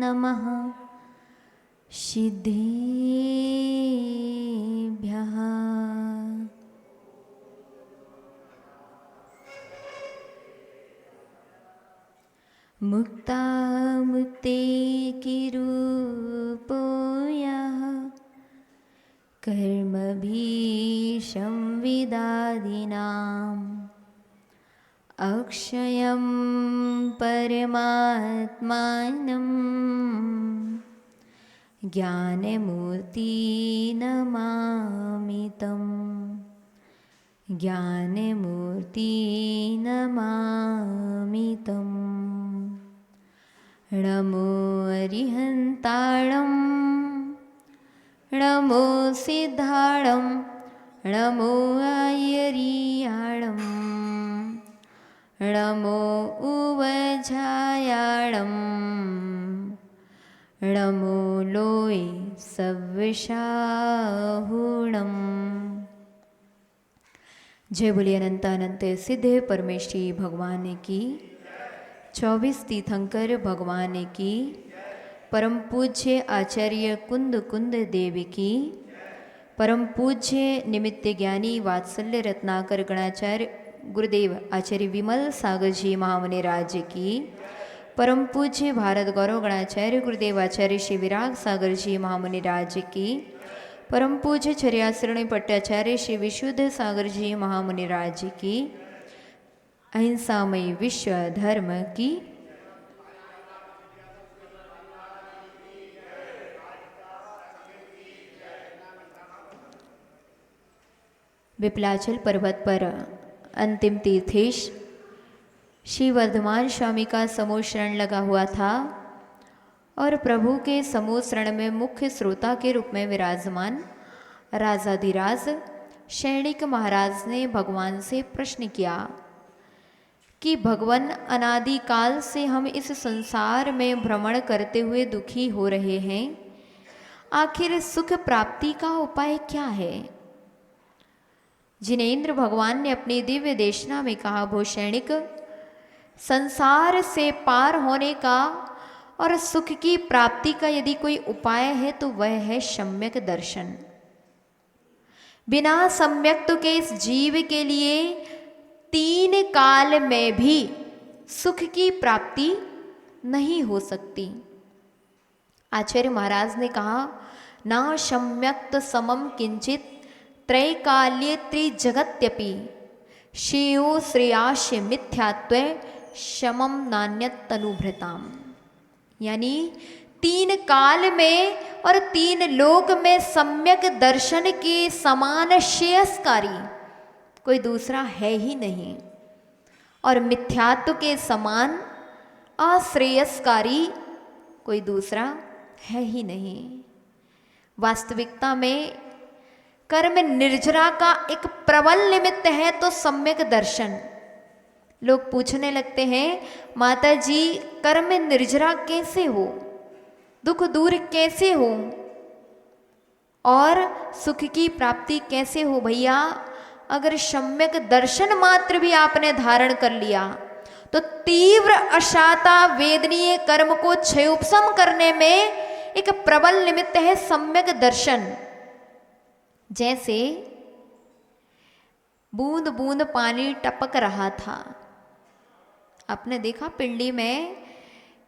नमः सिद्धेभ्यः। मुक्ता मुक्ते किरूपो यः कर्मभिः संविदादिनाम् अक्षयं परमात्मानं ज्ञानमूर्ति नमामि तं ज्ञानमूर्ति नमामि तं। नमो अरिहन्ताणं नमो सिद्धाणं नमो आयर्याणं नमो उवझायाणं नमो लोय सव्यसाहुणम्। जय बोलिए अनंत अनंत सिद्ध परमेश्वरी भगवान की, 24 तीर्थंकर भगवान की, परम पूज्य आचार्य कुंद कुंद देव की, परम पूज्य निमित्त ज्ञानी वात्सल्य रत्नाकर गणाचार्य गुरुदेव आचार्य विमल सागर जी महामुनि राज्य की, परम पूज्य भारत गौरव गणाचार्य गुरुदेव आचार्य श्री विराग सागर जी महामुनि राज्य की, परम पूज्य चर्यासरणी पट्टाचार्य श्री विशुद्ध सागर जी महामुनि राज्य की, अहिंसामय विश्व धर्म की, विपलाचल पर्वत पर अंतिम तीर्थेश श्री वर्धमान स्वामी का समूह शरण लगा हुआ था और प्रभु के समूह शरण में मुख्य श्रोता के रूप में विराजमान राजाधिराज शैणिक महाराज ने भगवान से प्रश्न किया कि भगवान अनादिकाल से हम इस संसार में भ्रमण करते हुए दुखी हो रहे हैं, आखिर सुख प्राप्ति का उपाय क्या है। जिनेन्द्र भगवान ने अपनी दिव्य देशना में कहा, भूषैणिक, संसार से पार होने का और सुख की प्राप्ति का यदि कोई उपाय है तो वह है सम्यक दर्शन। बिना सम्यक्त के इस जीव के लिए 3 काल में भी सुख की प्राप्ति नहीं हो सकती। आचार्य महाराज ने कहा, ना सम्यक्त समम किंचित त्रैकाल्ये त्रिजगत्यपि श्रेयो श्रेयास्य मिथ्यात्वे शमम नान्यत तनुभृताम। यानी 3 काल में और 3 लोक में सम्यक दर्शन के समान श्रेयस्कारी कोई दूसरा है ही नहीं, और मिथ्यात्व के समान अश्रेयस्कारी कोई दूसरा है ही नहीं। वास्तविकता में कर्म निर्जरा का एक प्रबल निमित्त है तो सम्यक दर्शन। लोग पूछने लगते हैं, माता जी कर्म निर्जरा कैसे हो, दुख दूर कैसे हो और सुख की प्राप्ति कैसे हो। भैया, अगर सम्यक दर्शन मात्र भी आपने धारण कर लिया तो तीव्र अशाता वेदनीय कर्म को क्षयोपशम करने में एक प्रबल निमित्त है सम्यक दर्शन। जैसे बूंद बूंद पानी टपक रहा था, आपने देखा पिंडी में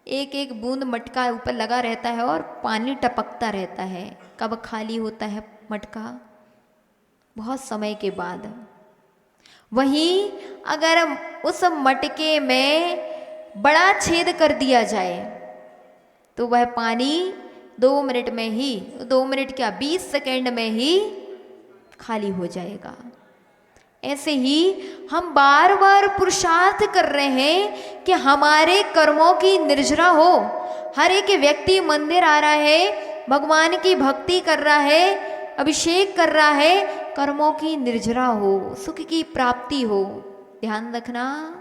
एक एक बूंद मटका ऊपर लगा रहता है और पानी टपकता रहता है। कब खाली होता है मटका? बहुत समय के बाद। वहीं अगर उस मटके में बड़ा छेद कर दिया जाए तो वह पानी 2 मिनट में ही, 2 मिनट क्या 20 सेकेंड में ही खाली हो जाएगा। ऐसे ही हम बार बार पुरुषार्थ कर रहे हैं कि हमारे कर्मों की निर्जरा हो। हर एक व्यक्ति मंदिर आ रहा है, भगवान की भक्ति कर रहा है, अभिषेक कर रहा है, कर्मों की निर्जरा हो, सुख की प्राप्ति हो। ध्यान रखना,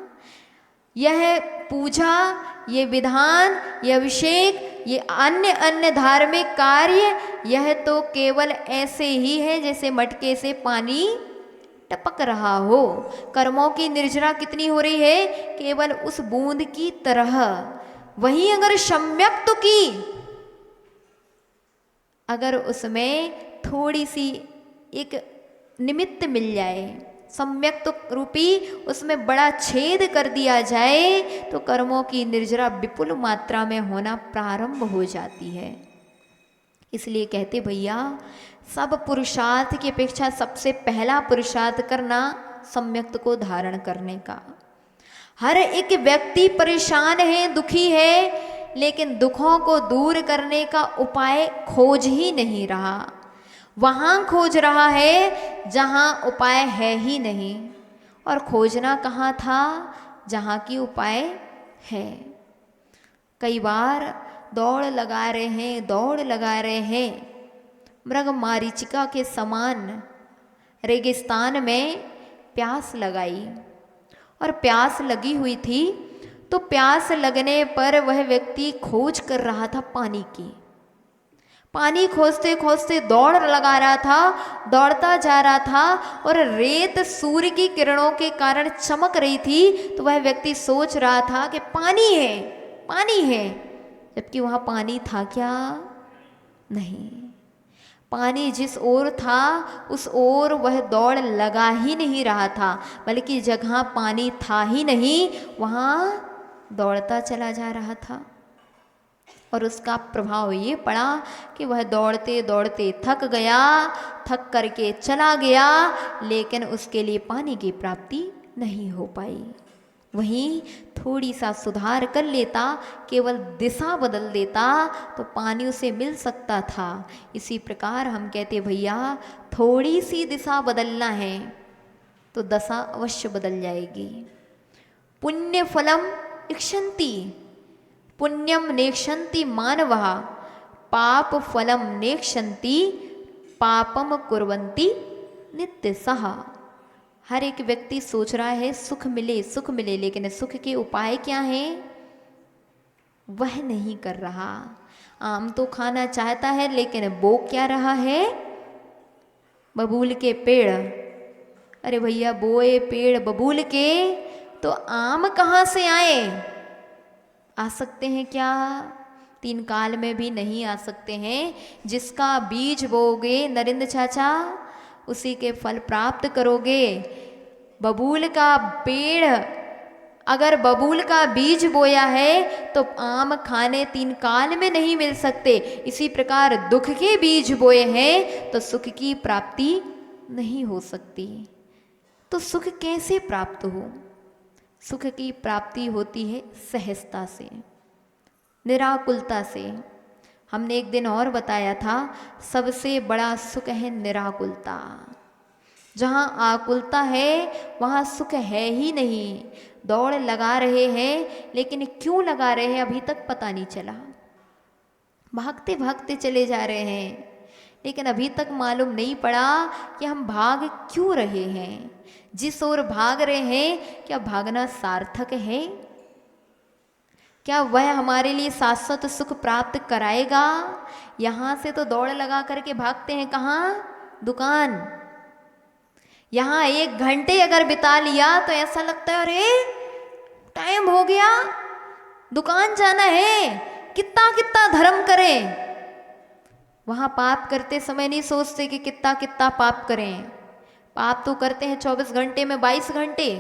यह पूजा, ये विधान, ये अभिषेक, ये अन्य अन्य धार्मिक कार्य, यह तो केवल ऐसे ही है जैसे मटके से पानी टपक रहा हो। कर्मों की निर्जरा कितनी हो रही है? केवल उस बूंद की तरह। वहीं अगर सम्यक तो की, अगर उसमें थोड़ी सी एक निमित्त मिल जाए, सम्यक तो रूपी उसमें बड़ा छेद कर दिया जाए, तो कर्मों की निर्जरा विपुल मात्रा में होना प्रारंभ हो जाती है। इसलिए कहते भैया, सब पुरुषार्थ की अपेक्षा सबसे पहला पुरुषार्थ करना सम्यक्त को धारण करने का। हर एक व्यक्ति परेशान है, दुखी है, लेकिन दुखों को दूर करने का उपाय खोज ही नहीं रहा। वहाँ खोज रहा है जहाँ उपाय है ही नहीं, और खोजना कहाँ था जहाँ की उपाय है। कई बार दौड़ लगा रहे हैं मृग मारीचिका के समान रेगिस्तान में प्यास लगाई, और प्यास लगी हुई थी, तो प्यास लगने पर वह व्यक्ति खोज कर रहा था पानी की। पानी खोजते खोजते दौड़ लगा रहा था, दौड़ता जा रहा था, और रेत सूर्य की किरणों के कारण चमक रही थी, तो वह व्यक्ति सोच रहा था कि पानी है, पानी है, जबकि वहाँ पानी था क्या? नहीं। पानी जिस ओर था उस ओर वह दौड़ लगा ही नहीं रहा था, बल्कि जगह पानी था ही नहीं वहाँ दौड़ता चला जा रहा था। और उसका प्रभाव ये पड़ा कि वह दौड़ते दौड़ते थक गया, थक करके चला गया, लेकिन उसके लिए पानी की प्राप्ति नहीं हो पाई। वहीं थोड़ी सा सुधार कर लेता, केवल दिशा बदल देता, तो पानी उसे मिल सकता था। इसी प्रकार हम कहते भैया, थोड़ी सी दिशा बदलना है तो दशा अवश्य बदल जाएगी। पुण्य फलम इक्षन्ति, पुण्यम नेक्षन्ति मानवः, पाप फलम नेक्षन्ति पापम कुर्वन्ति नित्यशः। हर एक व्यक्ति सोच रहा है सुख मिले, लेकिन सुख के उपाय क्या हैं वह नहीं कर रहा। आम तो खाना चाहता है, लेकिन बो क्या रहा है? बबूल के पेड़। अरे भैया, बोए पेड़ बबूल के, तो आम कहाँ से आए? आ सकते हैं क्या? 3 काल में भी नहीं आ सकते हैं। जिसका बीज बोगे नरेंद्र चाचा, उसी के फल प्राप्त करोगे। बबूल का पेड़, अगर बबूल का बीज बोया है तो आम खाने 3 काल में नहीं मिल सकते। इसी प्रकार दुख के बीज बोए हैं तो सुख की प्राप्ति नहीं हो सकती। तो सुख कैसे प्राप्त हो? सुख की प्राप्ति होती है सहजता से, निराकुलता से। हमने एक दिन और बताया था, सबसे बड़ा सुख है निराकुलता। जहाँ आकुलता है वहाँ सुख है ही नहीं। दौड़ लगा रहे हैं, लेकिन क्यों लगा रहे हैं अभी तक पता नहीं चला। भागते भागते चले जा रहे हैं, लेकिन अभी तक मालूम नहीं पड़ा कि हम भाग क्यों रहे हैं। जिस ओर भाग रहे हैं, क्या भागना सार्थक है? क्या वह हमारे लिए शाश्वत सुख प्राप्त कराएगा? यहाँ से तो दौड़ लगा करके भागते हैं कहाँ? दुकान। यहाँ 1 घंटे अगर बिता लिया तो ऐसा लगता है अरे टाइम हो गया, दुकान जाना है, कितना कितना धर्म करें। वहाँ पाप करते समय नहीं सोचते कि कितना कितना पाप करें। पाप तो करते हैं 24 घंटे में 22 घंटे,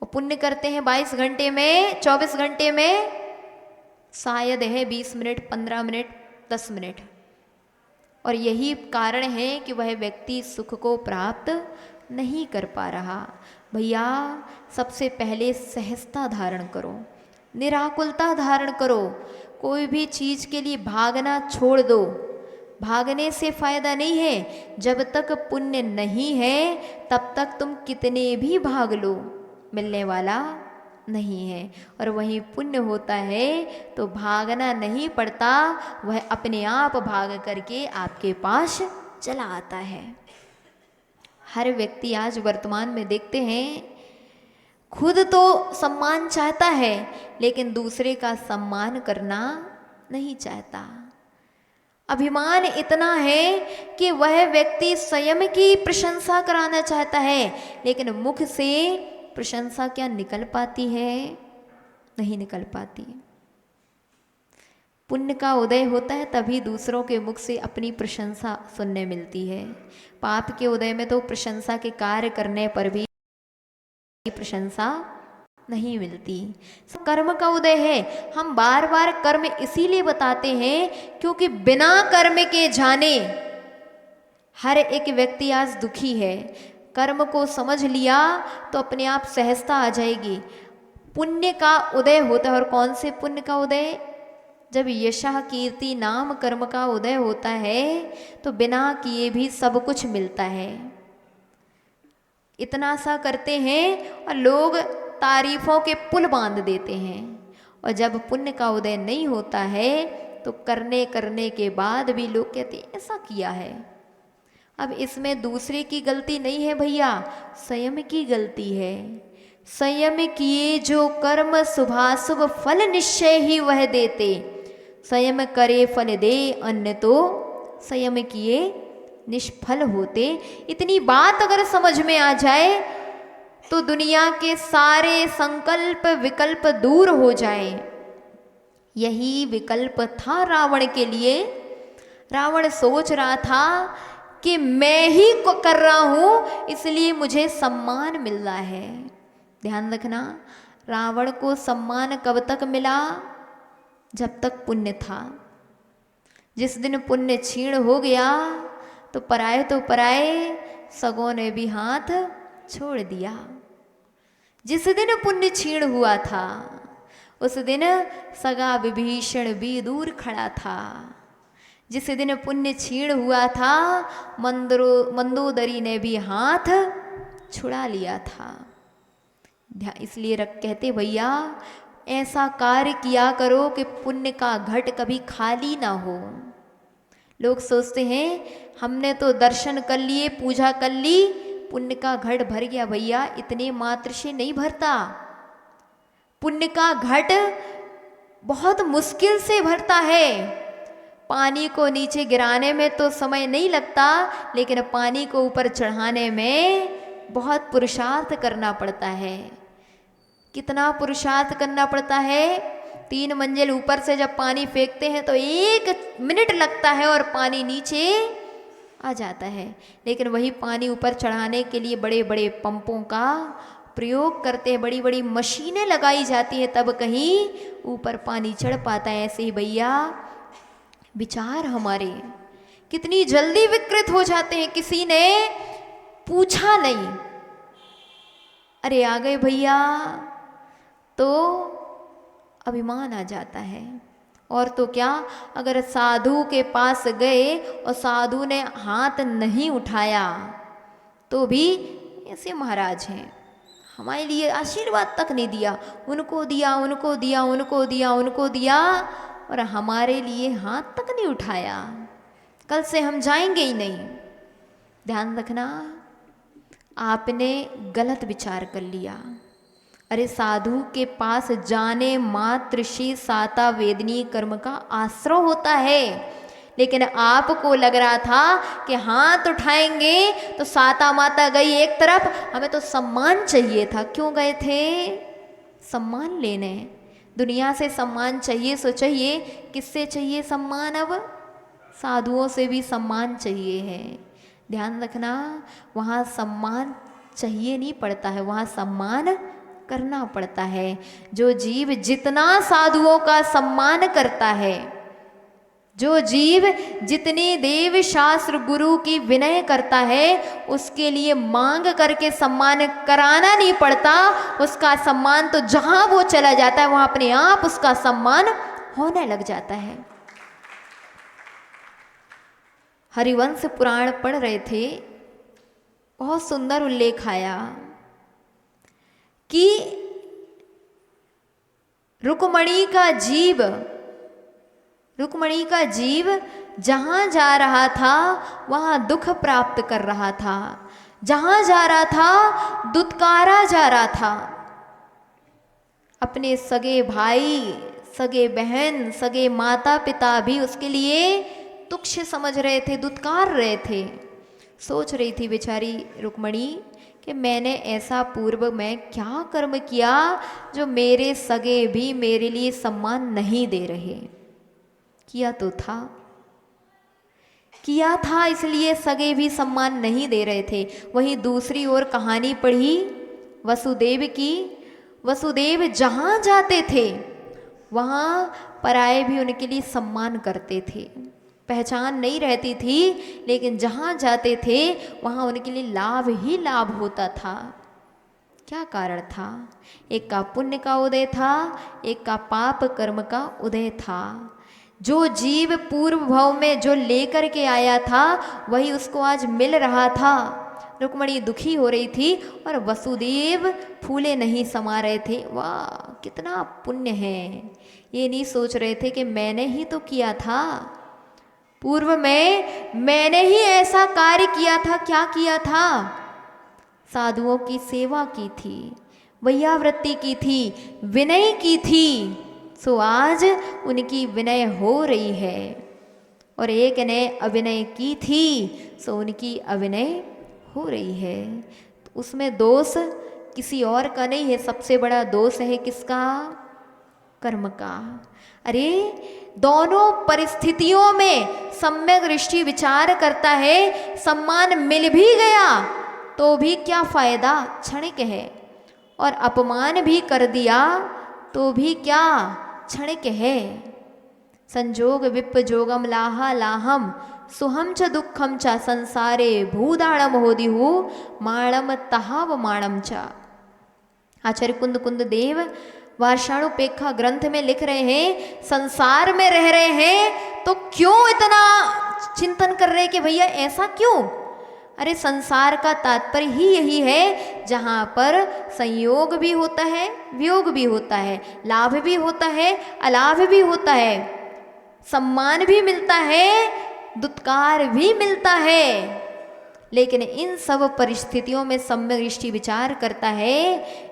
और पुण्य करते हैं 22 घंटे में 24 घंटे में शायद है 20 मिनट, 15 मिनट, 10 मिनट। और यही कारण है कि वह व्यक्ति सुख को प्राप्त नहीं कर पा रहा। भैया, सबसे पहले सहजता धारण करो, निराकुलता धारण करो। कोई भी चीज़ के लिए भागना छोड़ दो। भागने से फायदा नहीं है। जब तक पुण्य नहीं है तब तक तुम कितने भी भाग लो, मिलने वाला नहीं है। और वहीं पुण्य होता है तो भागना नहीं पड़ता, वह अपने आप भाग करके आपके पास चला आता है। हर व्यक्ति आज वर्तमान में देखते हैं, खुद तो सम्मान चाहता है, लेकिन दूसरे का सम्मान करना नहीं चाहता। अभिमान इतना है कि वह व्यक्ति स्वयं की प्रशंसा कराना चाहता है, लेकिन मुख से प्रशंसा क्या निकल पाती है? नहीं निकल पाती। पुण्य का उदय होता है तभी दूसरों के मुख से अपनी प्रशंसा सुनने मिलती है। पाप के उदय में तो प्रशंसा के कार्य करने पर भी प्रशंसा नहीं मिलती। कर्म का उदय है। हम बार बार कर्म इसीलिए बताते हैं क्योंकि बिना कर्म के जाने हर एक व्यक्ति आज दुखी है। कर्म को समझ लिया तो अपने आप सहजता आ जाएगी। पुण्य का उदय होता है। और कौन से पुण्य का उदय? जब यशः कीर्ति नाम कर्म का उदय होता है तो बिना किए भी सब कुछ मिलता है। इतना सा करते हैं और लोग तारीफों के पुल बांध देते हैं। और जब पुण्य का उदय नहीं होता है तो करने के बाद भी लोग कहते हैं ऐसा किया है। अब इसमें दूसरे की गलती नहीं है भैया, स्वयं की गलती है। संयम किए जो कर्म शुभाशुभ फल निश्चय ही वह देते। संयम करे फल दे अन्य तो संयम किए निष्फल होते। इतनी बात अगर समझ में आ जाए तो दुनिया के सारे संकल्प विकल्प दूर हो जाए। यही विकल्प था रावण के लिए। रावण सोच रहा था कि मैं ही को कर रहा हूं इसलिए मुझे सम्मान मिल रहा है। ध्यान रखना, रावण को सम्मान कब तक मिला? जब तक पुण्य था। जिस दिन पुण्य क्षीण हो गया तो पराए सगों ने भी हाथ छोड़ दिया। जिस दिन पुण्य क्षीण हुआ था उस दिन सगा विभीषण भी दूर खड़ा था। जिस दिन पुण्य क्षीण हुआ था मंदोदरी ने भी हाथ छुड़ा लिया था। इसलिए कहते भैया ऐसा कार्य किया करो कि पुण्य का घट कभी खाली ना हो। लोग सोचते हैं हमने तो दर्शन कर लिए, पूजा कर ली, पुण्य का घट भर गया। भैया इतने मात्र से नहीं भरता। पुण्य का घट बहुत मुश्किल से भरता है। पानी को नीचे गिराने में तो समय नहीं लगता, लेकिन पानी को ऊपर चढ़ाने में बहुत पुरुषार्थ करना पड़ता है। कितना पुरुषार्थ करना पड़ता है? 3 मंजिल ऊपर से जब पानी फेंकते हैं तो 1 मिनट लगता है और पानी नीचे आ जाता है। लेकिन वही पानी ऊपर चढ़ाने के लिए बड़े बड़े पंपों का प्रयोग करते हैं, बड़ी बड़ी मशीनें लगाई जाती हैं, तब कहीं ऊपर पानी चढ़ पाता है। ऐसे ही भैया विचार हमारे कितनी जल्दी विकृत हो जाते हैं। किसी ने पूछा नहीं, अरे आ गए भैया, तो अभिमान आ जाता है। और तो क्या, अगर साधु के पास गए और साधु ने हाथ नहीं उठाया तो भी ऐसे महाराज हैं, हमारे लिए आशीर्वाद तक नहीं दिया, उनको दिया उनको दिया उनको दिया उनको दिया और हमारे लिए हाथ तक नहीं उठाया। कल से हम जाएंगे ही नहीं। ध्यान रखना, आपने गलत विचार कर लिया। अरे साधु के पास जाने मात्र से साता वेदनी कर्म का आश्रय होता है। लेकिन आपको लग रहा था कि हाथ उठाएंगे तो साता माता गई एक तरफ, हमें तो सम्मान चाहिए था। क्यों गए थे? सम्मान लेने। दुनिया से सम्मान चाहिए सो चाहिए, किससे चाहिए सम्मान? अब साधुओं से भी सम्मान चाहिए है। ध्यान रखना, वहाँ सम्मान चाहिए नहीं पड़ता है, वहाँ सम्मान करना पड़ता है। जो जीव जितना साधुओं का सम्मान करता है, जो जीव जितनी देव शास्त्र गुरु की विनय करता है, उसके लिए मांग करके सम्मान कराना नहीं पड़ता। उसका सम्मान तो जहां वो चला जाता है वहां अपने आप उसका सम्मान होने लग जाता है। हरिवंश पुराण पढ़ रहे थे, बहुत सुंदर उल्लेख आया कि रुक्मणी का जीव जहां जा रहा था वहां दुख प्राप्त कर रहा था, जहां जा रहा था दुत्कारा जा रहा था। अपने सगे भाई, सगे बहन, सगे माता पिता भी उसके लिए तुच्छ समझ रहे थे, दुत्कार रहे थे। सोच रही थी बेचारी रुक्मणी कि मैंने ऐसा पूर्व में क्या कर्म किया जो मेरे सगे भी मेरे लिए सम्मान नहीं दे रहे। किया तो था, किया था, इसलिए सगे भी सम्मान नहीं दे रहे थे। वहीं दूसरी ओर कहानी पढ़ी वसुदेव की। वसुदेव जहाँ जाते थे वहाँ पराये भी उनके लिए सम्मान करते थे। पहचान नहीं रहती थी, लेकिन जहाँ जाते थे वहाँ उनके लिए लाभ ही लाभ होता था। क्या कारण था? एक का पुण्य का उदय था, एक का पाप कर्म का उदय था। जो जीव पूर्व भाव में जो लेकर के आया था वही उसको आज मिल रहा था। रुक्मणी दुखी हो रही थी और वसुदेव फूले नहीं समा रहे थे। वाह कितना पुण्य है! ये नहीं सोच रहे थे कि मैंने ही तो किया था, पूर्व में मैंने ही ऐसा कार्य किया था। क्या किया था? साधुओं की सेवा की थी, वैयावृत्ति की थी, विनय की थी। सो आज उनकी विनय हो रही है। और एक ने अभिनय की थी, सो उनकी अभिनय हो रही है। तो उसमें दोष किसी और का नहीं है, सबसे बड़ा दोष है किसका? कर्म का। अरे दोनों परिस्थितियों में सम्यक दृष्टि विचार करता है, सम्मान मिल भी गया तो भी क्या फायदा, क्षणिक है। और अपमान भी कर दिया तो भी क्या, क्षणिक है। संजोग विपजोगम लाहा लाहम सुहम च दुखम च संसारे भूदाणम होदिहु माणम तहाव माणम च। आचार्य कुंद कुंद देव वार्षाणुपेक्षा ग्रंथ में लिख रहे हैं, संसार में रह रहे हैं तो क्यों इतना चिंतन कर रहे हैं कि भैया ऐसा क्यों? अरे संसार का तात्पर्य ही यही है जहाँ पर संयोग भी होता है, वियोग भी होता है, लाभ भी होता है, अलाभ भी होता है, सम्मान भी मिलता है, दुत्कार भी मिलता है। लेकिन इन सब परिस्थितियों में सम्यक दृष्टि विचार करता है,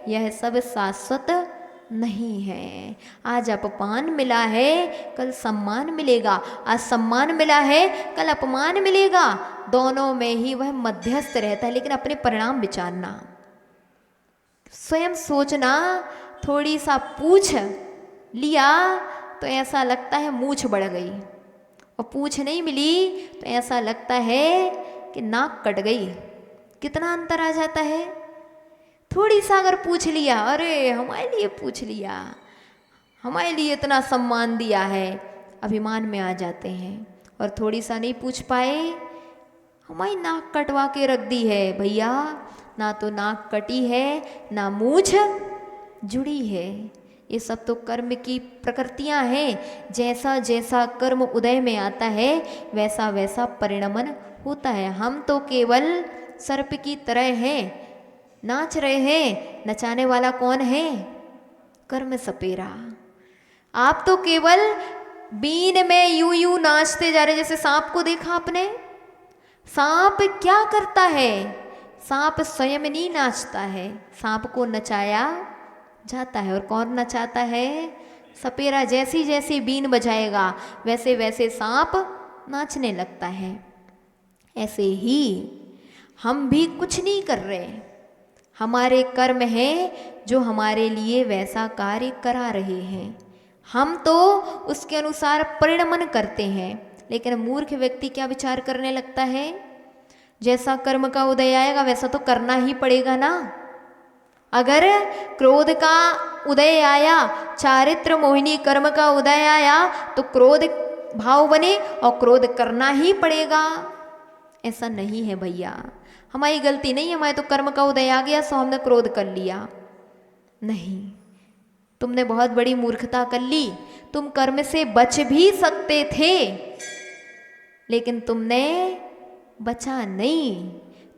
यह सब शाश्वत नहीं है। आज अपमान मिला है, कल सम्मान मिलेगा, आज सम्मान मिला है, कल अपमान मिलेगा। दोनों में ही वह मध्यस्थ रहता है। लेकिन अपने परिणाम विचारना, स्वयं सोचना। थोड़ी सा पूछ लिया तो ऐसा लगता है मूछ बढ़ गई, और पूछ नहीं मिली तो ऐसा लगता है कि नाक कट गई। कितना अंतर आ जाता है। थोड़ी सा अगर पूछ लिया, अरे हमारे लिए पूछ लिया, हमारे लिए इतना सम्मान दिया है, अभिमान में आ जाते हैं। और थोड़ी सा नहीं पूछ पाए, हमारी नाक कटवा के रख दी है। भैया ना तो नाक कटी है, ना मूछ जुड़ी है। ये सब तो कर्म की प्रकृतियां हैं। जैसा जैसा कर्म उदय में आता है वैसा वैसा परिणमन होता है। हम तो केवल सर्प की तरह हैं, नाच रहे हैं। नचाने वाला कौन है? कर्म सपेरा। आप तो केवल बीन में यूं यूं नाचते जा रहे। जैसे सांप को देखा आपने? सांप क्या करता है? सांप स्वयं नहीं नाचता है, सांप को नचाया जाता है। और कौन नचाता है? सपेरा। जैसी जैसी बीन बजाएगा वैसे वैसे सांप नाचने लगता है। ऐसे ही हम भी कुछ नहीं कर रहे, हमारे कर्म हैं जो हमारे लिए वैसा कार्य करा रहे हैं। हम तो उसके अनुसार परिणमन करते हैं। लेकिन मूर्ख व्यक्ति क्या विचार करने लगता है? जैसा कर्म का उदय आएगा वैसा तो करना ही पड़ेगा ना। अगर क्रोध का उदय आया, चारित्र मोहिनी कर्म का उदय आया, तो क्रोध भाव बने और क्रोध करना ही पड़ेगा। ऐसा नहीं है भैया, हमारी गलती नहीं है। हमारे तो कर्म का उदय आ गया सो हमने क्रोध कर लिया। नहीं, तुमने बहुत बड़ी मूर्खता कर ली। तुम कर्म से बच भी सकते थे, लेकिन तुमने बचा नहीं।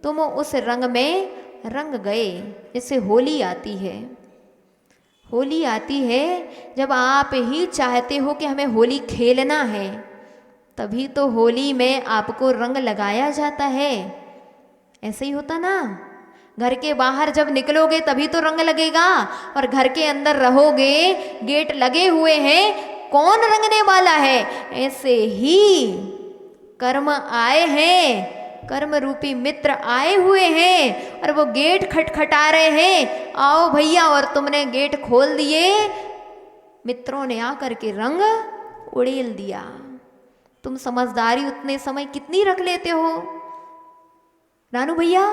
तुम उस रंग में रंग गए। जैसे होली आती है, होली आती है जब आप ही चाहते हो कि हमें होली खेलना है, तभी तो होली में आपको रंग लगाया जाता है। ऐसे ही होता ना। घर के बाहर जब निकलोगे तभी तो रंग लगेगा, और घर के अंदर रहोगे, गेट लगे हुए हैं, कौन रंगने वाला है? ऐसे ही कर्म आए हैं, कर्म रूपी मित्र आए हुए हैं, और वो गेट खटखटा रहे हैं, आओ भैया। और तुमने गेट खोल दिए, मित्रों ने आकर के रंग उड़ेल दिया। तुम समझदारी उतने समय कितनी रख लेते हो रानू भैया,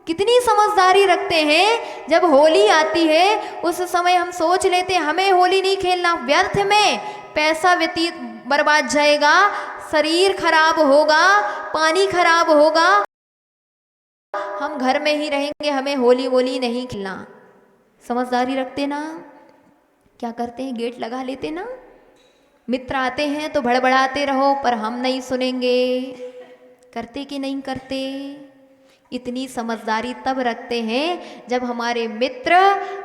कितनी समझदारी रखते हैं। जब होली आती है उस समय हम सोच लेते हैं हमें होली नहीं खेलना, व्यर्थ में पैसा व्यतीत बर्बाद जाएगा, शरीर खराब होगा, पानी खराब होगा, हम घर में ही रहेंगे, हमें होली वोली नहीं खेलना। समझदारी रखते ना, क्या करते हैं, गेट लगा लेते ना। मित्र आते हैं तो भड़बड़ाते रहो पर हम नहीं सुनेंगे। करते कि नहीं करते? इतनी समझदारी तब रखते हैं जब हमारे मित्र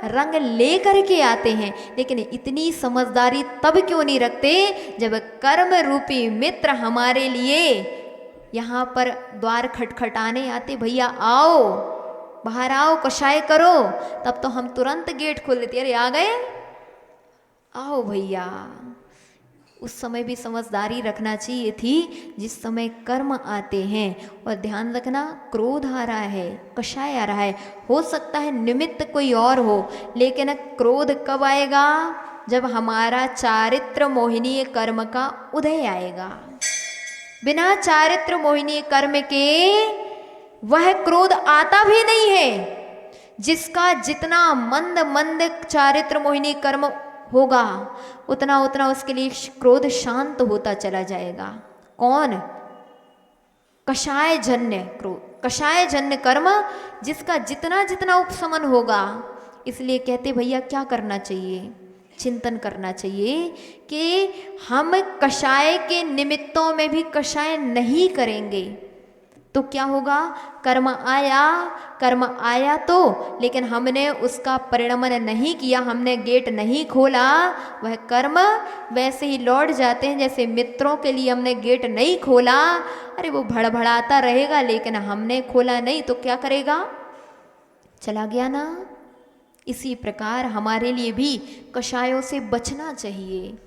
रंग लेकर के आते हैं, लेकिन इतनी समझदारी तब क्यों नहीं रखते जब कर्म रूपी मित्र हमारे लिए यहाँ पर द्वार खटखटाने आते, भैया आओ बाहर आओ कषाय करो, तब तो हम तुरंत गेट खोल देते, अरे आ गए, आओ भैया। उस समय भी समझदारी रखना चाहिए थी जिस समय कर्म आते हैं। और ध्यान रखना, क्रोध आ रहा है, कषाय आ रहा है, हो सकता है निमित्त कोई और हो, लेकिन क्रोध कब आएगा? जब हमारा चारित्र मोहिनी कर्म का उदय आएगा। बिना चारित्र मोहिनी कर्म के वह क्रोध आता भी नहीं है। जिसका जितना मंद मंद चारित्र मोहिनी कर्म होगा उतना उतना उसके लिए क्रोध शांत होता चला जाएगा। कौन? कषाय जन्य क्रोध, कषाय जन्य कर्म, जिसका जितना जितना उपशमन होगा। इसलिए कहते भैया क्या करना चाहिए, चिंतन करना चाहिए कि हम कषाय के निमित्तों में भी कषाय नहीं करेंगे तो क्या होगा? कर्म आया तो, लेकिन हमने उसका परिणमन नहीं किया, हमने गेट नहीं खोला, वह कर्म वैसे ही लौट जाते हैं जैसे मित्रों के लिए हमने गेट नहीं खोला। अरे वो भड़भड़ाता रहेगा लेकिन हमने खोला नहीं तो क्या करेगा? चला गया ना। इसी प्रकार हमारे लिए भी कषायों से बचना चाहिए।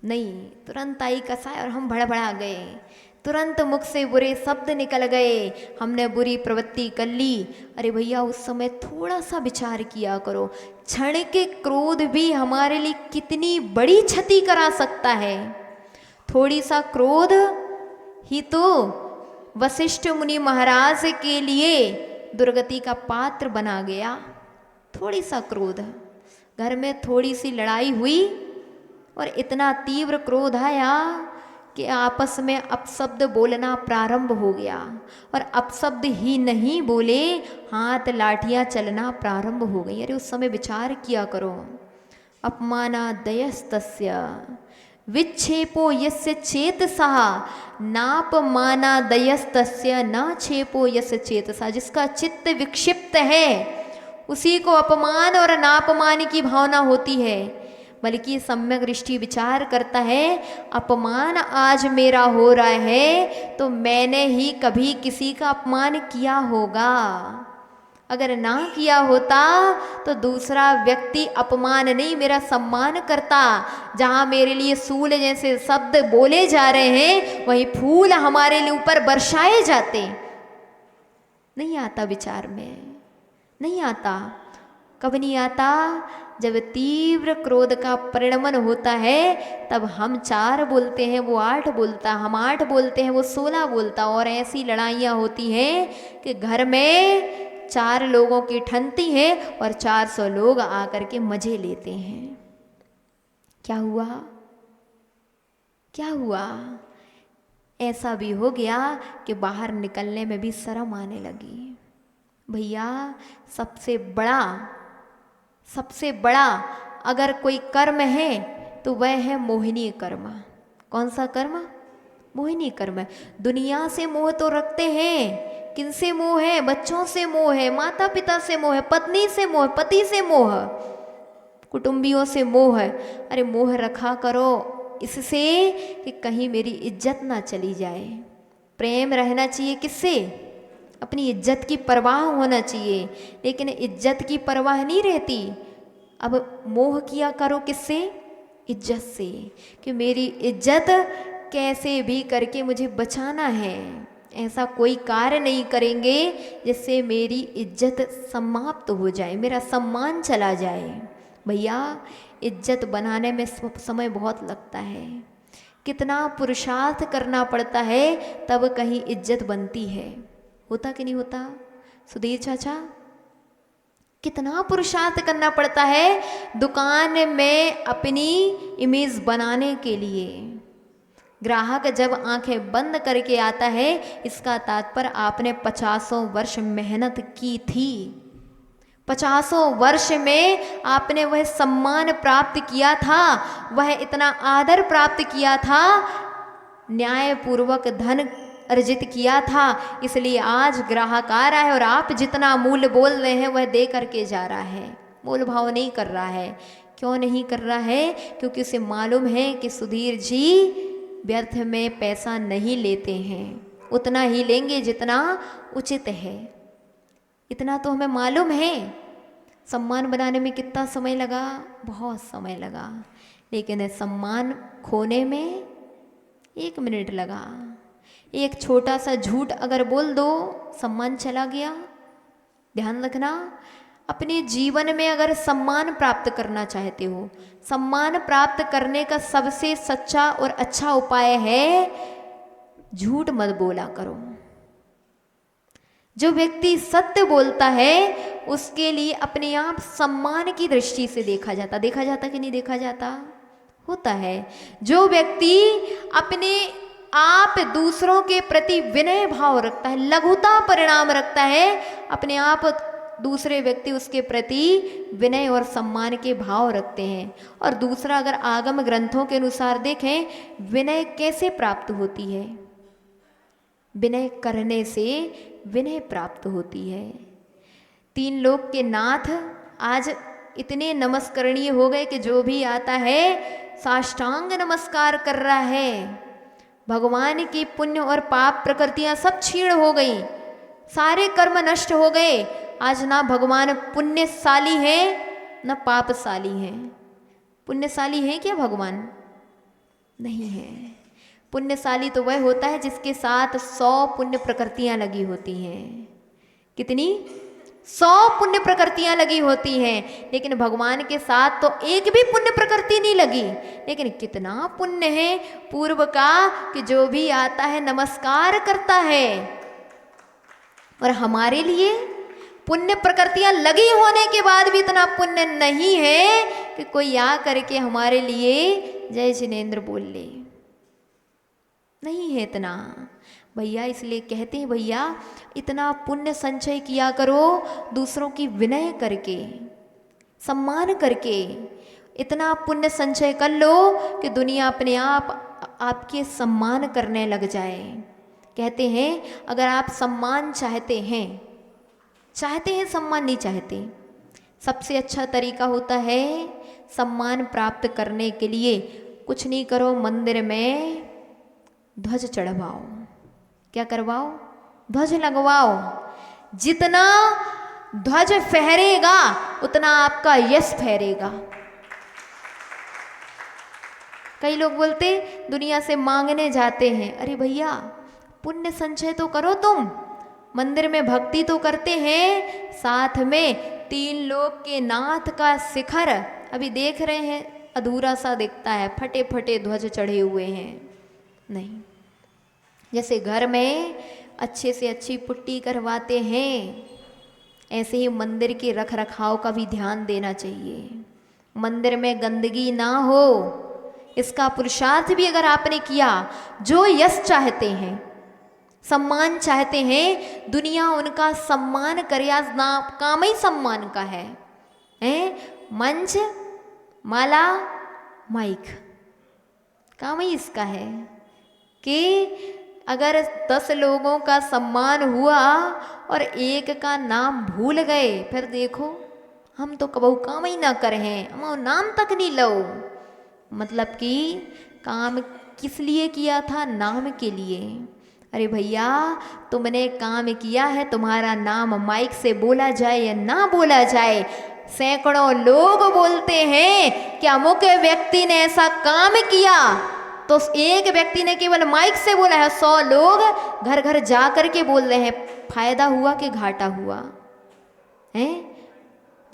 नहीं, तुरंत आई कषाय और हम भड़बड़ा गए, तुरंत मुख से बुरे शब्द निकल गए, हमने बुरी प्रवृत्ति कर ली। अरे भैया उस समय थोड़ा सा विचार किया करो, क्षण के क्रोध भी हमारे लिए कितनी बड़ी क्षति करा सकता है। थोड़ी सा क्रोध ही तो वशिष्ठ मुनि महाराज के लिए दुर्गति का पात्र बना गया। थोड़ी सा क्रोध, घर में थोड़ी सी लड़ाई हुई और इतना तीव्र क्रोध आया कि आपस में अपशब्द बोलना प्रारंभ हो गया, और अपशब्द ही नहीं बोले, हाथ लाठियाँ चलना प्रारंभ हो गई। अरे उस समय विचार किया करो, अपमानादयस्तस्य विक्षेपो यस्य चेतसा नापमानादयस्तस्य न क्षेपो यस्य चेतसा। जिसका चित्त विक्षिप्त है उसी को अपमान और नापमान की भावना होती है। बल्कि सम्यक दृष्टि विचार करता है, अपमान आज मेरा हो रहा है तो मैंने ही कभी किसी का अपमान किया होगा। अगर ना किया होता तो दूसरा व्यक्ति अपमान नहीं मेरा सम्मान करता। जहाँ मेरे लिए सूल जैसे शब्द बोले जा रहे हैं वहीं फूल हमारे लिए ऊपर बरसाए जाते। नहीं आता विचार में, नहीं आता। कब नहीं आता? जब तीव्र क्रोध का परिणमन होता है तब हम 4 बोलते हैं, वो 8 बोलता, हम 8 बोलते हैं, वो 16 बोलता। और ऐसी लड़ाइयाँ होती हैं कि घर में 4 लोगों की ठनती है और 400 लोग आकर के मजे लेते हैं। क्या हुआ? क्या हुआ? ऐसा भी हो गया कि बाहर निकलने में भी शर्म आने लगी। भैया सबसे बड़ा अगर कोई कर्म है तो वह है मोहिनी कर्म। कौन सा कर्म? मोहिनी कर्म। दुनिया से मोह तो रखते हैं, किनसे मोह है? बच्चों से मोह है, माता पिता से मोह है, पत्नी से मोह, पति से मोह, कुटुंबियों से मोह है। अरे मोह रखा करो इससे कि कहीं मेरी इज्जत ना चली जाए। प्रेम रहना चाहिए किससे? अपनी इज्जत की परवाह होना चाहिए, लेकिन इज्जत की परवाह नहीं रहती। अब मोह किया करो किससे? इज्जत से, कि मेरी इज्जत कैसे भी करके मुझे बचाना है। ऐसा कोई कार्य नहीं करेंगे जिससे मेरी इज्जत समाप्त हो जाए, मेरा सम्मान चला जाए। भैया इज्जत बनाने में समय बहुत लगता है। कितना पुरुषार्थ करना पड़ता है तब कहीं इज्जत बनती है। होता कि नहीं होता सुधीर चाचा? कितना पुरुषार्थ करना पड़ता है दुकान में अपनी इमेज बनाने के लिए। ग्राहक जब आंखें बंद करके आता है, इसका तात्पर्य आपने 50 वर्ष मेहनत की थी। 50 वर्ष में आपने वह सम्मान प्राप्त किया था, वह इतना आदर प्राप्त किया था, न्यायपूर्वक धन अर्जित किया था, इसलिए आज ग्राहक आ रहा है और आप जितना मूल्य बोल रहे हैं वह दे करके जा रहा है, मोल भाव नहीं कर रहा है। क्यों नहीं कर रहा है? क्योंकि उसे मालूम है कि सुधीर जी व्यर्थ में पैसा नहीं लेते हैं, उतना ही लेंगे जितना उचित है। इतना तो हमें मालूम है। सम्मान बनाने में कितना समय लगा? बहुत समय लगा, लेकिन सम्मान खोने में 1 मिनट लगा। एक छोटा सा झूठ अगर बोल दो, सम्मान चला गया। ध्यान रखना, अपने जीवन में अगर सम्मान प्राप्त करना चाहते हो, सम्मान प्राप्त करने का सबसे सच्चा और अच्छा उपाय है झूठ मत बोला करो। जो व्यक्ति सत्य बोलता है उसके लिए अपने आप सम्मान की दृष्टि से देखा जाता कि नहीं देखा जाता? होता है। जो व्यक्ति अपने आप दूसरों के प्रति विनय भाव रखता है, लघुता परिणाम रखता है, अपने आप दूसरे व्यक्ति उसके प्रति विनय और सम्मान के भाव रखते हैं। और दूसरा, अगर आगम ग्रंथों के अनुसार देखें, विनय कैसे प्राप्त होती है? विनय करने से विनय प्राप्त होती है। 3 लोक के नाथ आज इतने नमस्करणीय हो गए कि जो भी आता है साष्टांग नमस्कार कर रहा है। भगवान की पुण्य और पाप प्रकृतियां सब क्षीण हो गई, सारे कर्म नष्ट हो गए। आज ना भगवान पुण्यशाली है न पापशाली है। पुण्यशाली है क्या भगवान? नहीं है। पुण्यशाली तो वह होता है जिसके साथ 100 पुण्य प्रकृतियां लगी होती हैं। कितनी? 100 पुण्य प्रकृतियां लगी होती हैं। लेकिन भगवान के साथ तो एक भी पुण्य प्रकृति नहीं लगी, लेकिन कितना पुण्य है पूर्व का कि जो भी आता है नमस्कार करता है। और हमारे लिए पुण्य प्रकृतियां लगी होने के बाद भी इतना पुण्य नहीं है कि कोई आ करके हमारे लिए जय जिनेंद्र बोल ले। नहीं है इतना भैया। इसलिए कहते हैं भैया इतना पुण्य संचय किया करो, दूसरों की विनय करके, सम्मान करके। इतना पुण्य संचय कर लो कि दुनिया अपने आप आपके सम्मान करने लग जाए। कहते हैं अगर आप सम्मान चाहते हैं सम्मान नहीं चाहते, सबसे अच्छा तरीका होता है सम्मान प्राप्त करने के लिए कुछ नहीं करो, मंदिर में ध्वज चढ़वाओ। क्या करवाओ? ध्वज लगवाओ। जितना ध्वज फहरेगा उतना आपका यश फहरेगा। कई लोग बोलते दुनिया से मांगने जाते हैं। अरे भैया पुण्य संचय तो करो, तुम मंदिर में भक्ति तो करते हैं, साथ में 3 लोक के नाथ का शिखर अभी देख रहे हैं अधूरा सा दिखता है, फटे फटे ध्वज चढ़े हुए हैं। नहीं, जैसे घर में अच्छे से अच्छी पुट्टी करवाते हैं, ऐसे ही मंदिर के रख रखाव का भी ध्यान देना चाहिए। मंदिर में गंदगी ना हो, इसका पुरुषार्थ भी अगर आपने किया। जो यश चाहते हैं, सम्मान चाहते हैं, दुनिया उनका सम्मान करे। आज ना काम ही सम्मान का है, मंच, माला, माइक, काम ही इसका है कि अगर 10 लोगों का सम्मान हुआ और एक का नाम भूल गए, फिर देखो हम तो कबहू काम ही ना करे हैं, हम नाम तक नहीं लो। मतलब कि काम किस लिए किया था? नाम के लिए। अरे भैया तुमने काम किया है, तुम्हारा नाम माइक से बोला जाए या ना बोला जाए, सैकड़ों लोग बोलते हैं कि अमुक व्यक्ति ने ऐसा काम किया, तो एक व्यक्ति ने केवल माइक से बोला है, 100 लोग घर घर जा कर के बोल रहे हैं। फायदा हुआ कि घाटा हुआ है?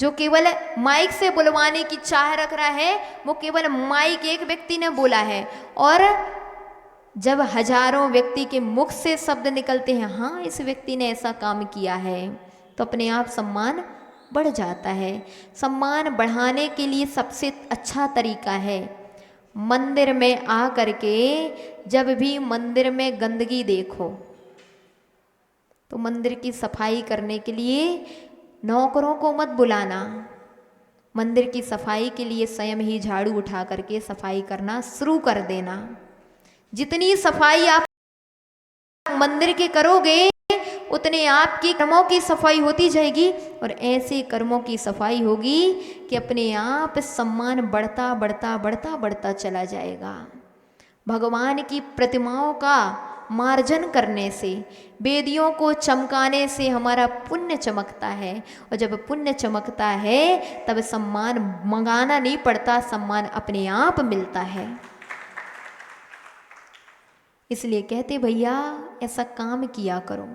जो केवल माइक से बुलवाने की चाह रख रहा है, वो केवल माइक एक व्यक्ति ने बोला है, और जब हजारों व्यक्ति के मुख से शब्द निकलते हैं, हाँ इस व्यक्ति ने ऐसा काम किया है, तो अपने आप सम्मान बढ़ जाता है। सम्मान बढ़ाने के लिए सबसे अच्छा तरीका है, मंदिर में आ करके जब भी मंदिर में गंदगी देखो तो मंदिर की सफाई करने के लिए नौकरों को मत बुलाना, मंदिर की सफाई के लिए स्वयं ही झाड़ू उठा करके सफाई करना शुरू कर देना। जितनी सफाई आप मंदिर के करोगे उतने आपकी कर्मों की सफाई होती जाएगी, और ऐसे कर्मों की सफाई होगी कि अपने आप सम्मान बढ़ता बढ़ता बढ़ता बढ़ता चला जाएगा। भगवान की प्रतिमाओं का मार्जन करने से, वेदियों को चमकाने से हमारा पुण्य चमकता है, और जब पुण्य चमकता है तब सम्मान मंगाना नहीं पड़ता, सम्मान अपने आप मिलता है। इसलिए कहते भैया ऐसा काम किया करो।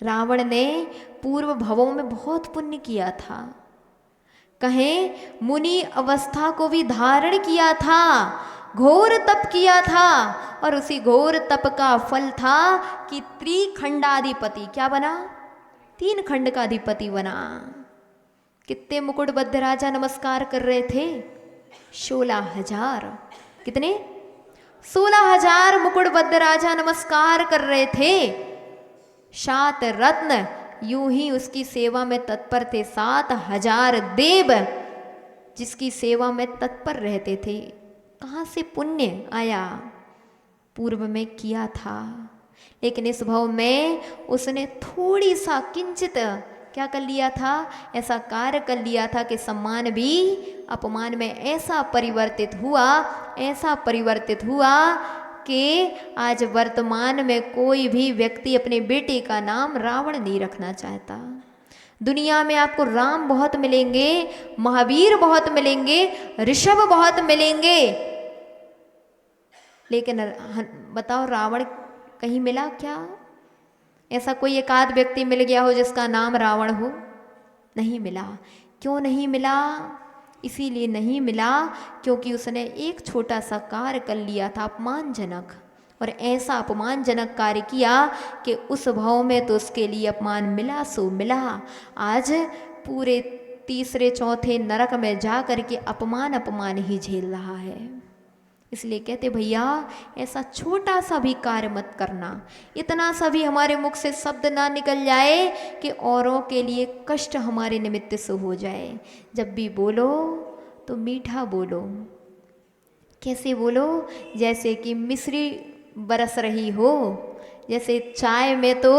रावण ने पूर्व भवों में बहुत पुण्य किया था, कहें मुनि अवस्था को भी धारण किया था, घोर तप किया था, और उसी घोर तप का फल था कि त्रिखंडाधिपति क्या बना, 3 खंड का अधिपति बना। कितने मुकुटबद्ध राजा नमस्कार कर रहे थे, 16,000। कितने, 16,000 मुकुटबद्ध राजा नमस्कार कर रहे थे। 7 रत्न यूं ही उसकी सेवा में तत्पर थे, 7,000 देव जिसकी सेवा में तत्पर रहते थे। कहाँ से पुण्य आया, पूर्व में किया था, लेकिन इस भाव में उसने थोड़ी सा किंचित क्या कर लिया था, ऐसा कार्य कर लिया था कि सम्मान भी अपमान में ऐसा परिवर्तित हुआ, ऐसा परिवर्तित हुआ कि आज वर्तमान में कोई भी व्यक्ति अपने बेटे का नाम रावण नहीं रखना चाहता। दुनिया में आपको राम बहुत मिलेंगे, महावीर बहुत मिलेंगे, ऋषभ बहुत मिलेंगे, लेकिन बताओ रावण कहीं मिला क्या? ऐसा कोई एक आध व्यक्ति मिल गया हो जिसका नाम रावण हो? नहीं मिला। क्यों नहीं मिला? इसीलिए नहीं मिला क्योंकि उसने एक छोटा सा कार्य कर लिया था अपमानजनक, और ऐसा अपमानजनक कार्य किया कि उस भाव में तो उसके लिए अपमान मिला सो मिला। आज पूरे 3रे 4थे नरक में जा कर के अपमान ही झेल रहा है। इसलिए कहते भैया ऐसा छोटा सा भी कार्य मत करना, इतना सा भी हमारे मुख से शब्द ना निकल जाए कि औरों के लिए कष्ट हमारे निमित्त से हो जाए। जब भी बोलो तो मीठा बोलो। कैसे बोलो? जैसे कि मिश्री बरस रही हो, जैसे चाय में तो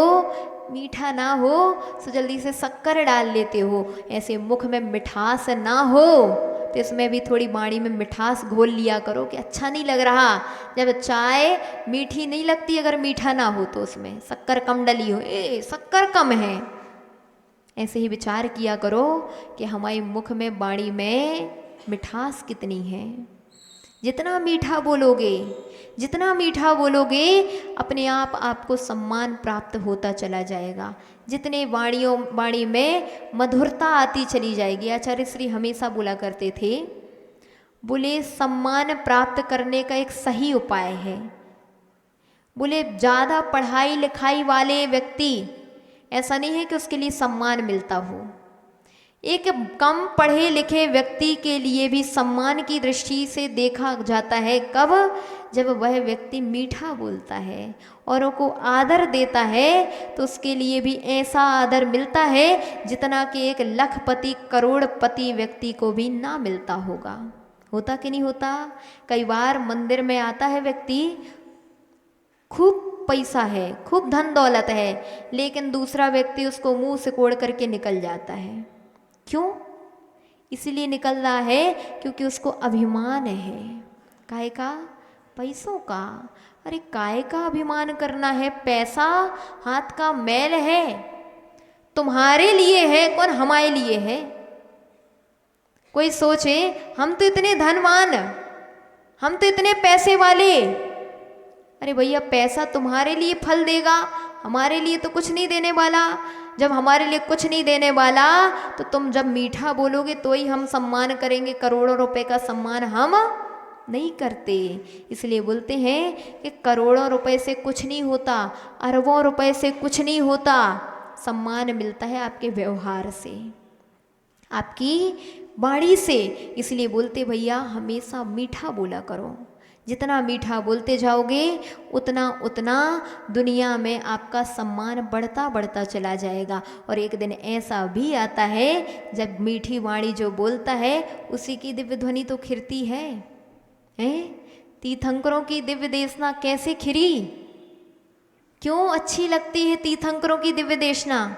मीठा ना हो तो जल्दी से शक्कर डाल लेते हो, ऐसे मुख में मिठास ना हो तो इसमें भी थोड़ी बाणी में मिठास घोल लिया करो कि अच्छा नहीं लग रहा। जब चाय मीठी नहीं लगती अगर मीठा ना हो तो उसमें शक्कर कम डली हो, शक्कर कम है। ऐसे ही विचार किया करो कि हमारे मुख में बाणी में मिठास कितनी है। जितना मीठा बोलोगे, जितना मीठा बोलोगे अपने आप आपको सम्मान प्राप्त होता चला जाएगा। जितने वाणी में मधुरता आती चली जाएगी। आचार्य श्री हमेशा बोला करते थे, बोले सम्मान प्राप्त करने का एक सही उपाय है। बोले ज़्यादा पढ़ाई लिखाई वाले व्यक्ति ऐसा नहीं है कि उसके लिए सम्मान मिलता हो, एक कम पढ़े लिखे व्यक्ति के लिए भी सम्मान की दृष्टि से देखा जाता है। कब? जब वह व्यक्ति मीठा बोलता है, औरों को आदर देता है, तो उसके लिए भी ऐसा आदर मिलता है जितना कि एक लखपति करोड़पति व्यक्ति को भी ना मिलता होगा। होता कि नहीं होता? कई बार मंदिर में आता है व्यक्ति, खूब पैसा है, खूब धन दौलत है, लेकिन दूसरा व्यक्ति उसको मुंह सिकोड़ करके निकल जाता है। क्यों? इसलिए निकल रहा है क्योंकि उसको अभिमान है। काहे का? पैसों का। अरे काहे का अभिमान करना है? पैसा हाथ का मैल है, तुम्हारे लिए है, कौन हमारे लिए है? कोई सोचे हम तो इतने धनवान, हम तो इतने पैसे वाले। अरे भैया पैसा तुम्हारे लिए फल देगा, हमारे लिए तो कुछ नहीं देने वाला। जब हमारे लिए कुछ नहीं देने वाला तो तुम जब मीठा बोलोगे तो ही हम सम्मान करेंगे। करोड़ों रुपए का सम्मान हम नहीं करते। इसलिए बोलते हैं कि करोड़ों रुपए से कुछ नहीं होता, अरबों रुपए से कुछ नहीं होता, सम्मान मिलता है आपके व्यवहार से, आपकी वाणी से। इसलिए बोलते भैया हमेशा मीठा बोला करो। जितना मीठा बोलते जाओगे उतना उतना दुनिया में आपका सम्मान बढ़ता बढ़ता चला जाएगा। और एक दिन ऐसा भी आता है जब मीठी वाणी जो बोलता है उसी की दिव्य ध्वनि तो खिरती है, हैं? तीर्थंकरों की दिव्य देशना कैसे खिरी? क्यों अच्छी लगती है तीर्थंकरों की दिव्य देशना?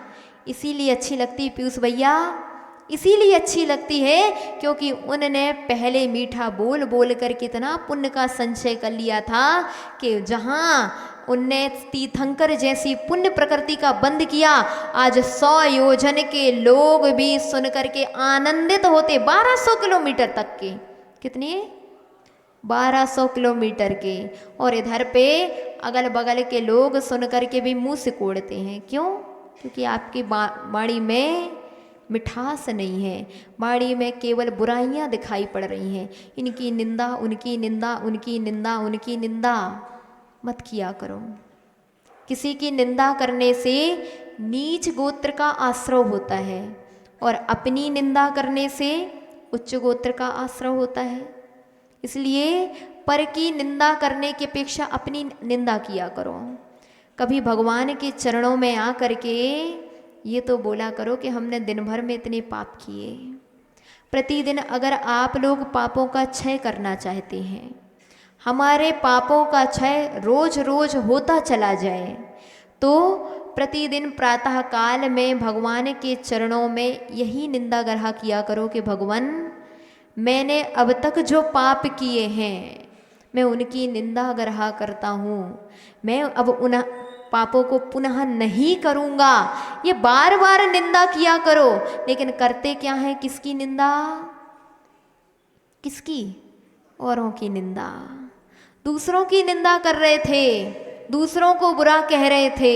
इसीलिए अच्छी लगती है पीयूष भैया, इसीलिए अच्छी लगती है क्योंकि उनने पहले मीठा बोल बोल कर कितना पुण्य का संचय कर लिया था कि जहाँ उनने तीर्थंकर जैसी पुण्य प्रकृति का बंद किया, आज 100 योजन के लोग भी सुन करके आनंदित होते। 1200 किलोमीटर तक के, कितने 1200 किलोमीटर के, और इधर पे अगल बगल के लोग सुन करके भी मुंह सिकोड़ते हैं। क्यों? क्योंकि आपकी वाणी में मिठास नहीं है, वाणी में केवल बुराइयां दिखाई पड़ रही हैं। इनकी निंदा, उनकी निंदा, उनकी निंदा, उनकी निंदा मत किया करो। किसी की निंदा करने से नीच गोत्र का आश्रय होता है और अपनी निंदा करने से उच्च गोत्र का आश्रय होता है। इसलिए पर की निंदा करने की अपेक्षा अपनी निंदा किया करो। कभी भगवान के चरणों में आ करके ये तो बोला करो कि हमने दिन भर में इतने पाप किए। प्रतिदिन अगर आप लोग पापों का क्षय करना चाहते हैं, हमारे पापों का क्षय रोज रोज होता चला जाए, तो प्रतिदिन प्रातः काल में भगवान के चरणों में यही निंदा ग्रह किया करो कि भगवान मैंने अब तक जो पाप किए हैं मैं उनकी निंदा ग्रह करता हूँ, मैं अब उन पापों को पुनः नहीं करूँगा। ये बार बार निंदा किया करो। लेकिन करते क्या है? किसकी निंदा? किसकी? औरों की निंदा। दूसरों की निंदा कर रहे थे, दूसरों को बुरा कह रहे थे,